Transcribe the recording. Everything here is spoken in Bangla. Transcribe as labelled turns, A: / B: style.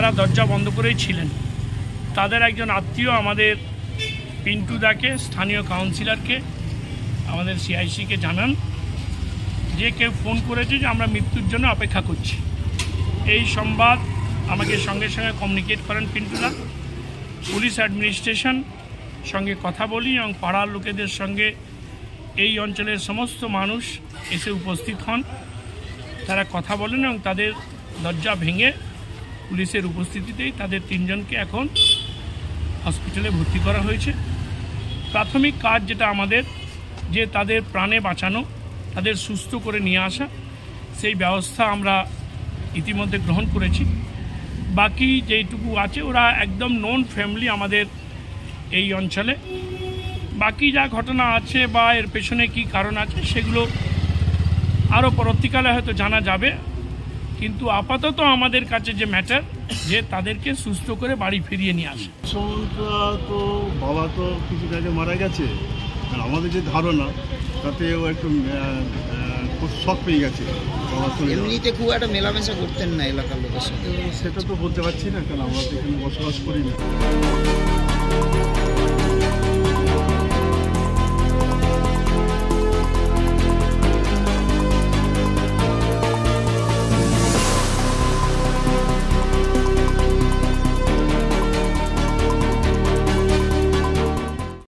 A: তারা দরজা বন্ধ করেই ছিলেন। তাদের একজন আত্মীয় আমাদের পিন্টু দাকে, স্থানীয় কাউন্সিলরকে, আমাদের সিআইসিকে জানান যে কেউ ফোন করেছে যে আমরা মৃত্যুর জন্য অপেক্ষা করছি। এই সংবাদ আমাকে সঙ্গে সঙ্গে কমিউনিকেট করেন পিন্টুদা। পুলিশ অ্যাডমিনিস্ট্রেশন সঙ্গে কথা বলি এবং পাড়ার লোকেদের সঙ্গে এই অঞ্চলের সমস্ত মানুষ এসে উপস্থিত হন। তারা কথা বলেন এবং তাদের দরজা ভেঙে পুলিশের উপস্থিতিতেই তাদের 3 জনকে এখন হসপিটালে ভর্তি করা হয়েছে। প্রাথমিক কাজ যেটা আমাদের, যে তাদের প্রাণে বাঁচানো, তাদের সুস্থ করে নিয়ে আসা, সেই ব্যবস্থা আমরা ইতিমধ্যে গ্রহণ করেছি। বাকি যেইটুকু আছে ওরা একদম নন ফ্যামিলি আমাদের এই অঞ্চলে। বাকি যা ঘটনা আছে বা এর পেছনে কি কারণ আছে সেগুলো আরও পরবর্তীকালে হয়তো জানা যাবে, কিন্তু আপাতত আমাদের কাছে যে ম্যাটার যে তাদেরকে সুস্থ করে বাড়ি ফিরিয়ে নিয়ে আসে।
B: তো বাবা তো কিছু আগে মারা গেছে, আর আমাদের যে ধারণা তাতে ও একটু খুব শখ পেয়ে গেছে।
C: এমনিতে খুব একটা মেলামেশা করতেন না এলাকার লোকের সাথে,
B: সেটা তো বলতে পারছি না, কারণ আমরা তো এখানে বসবাস করি না।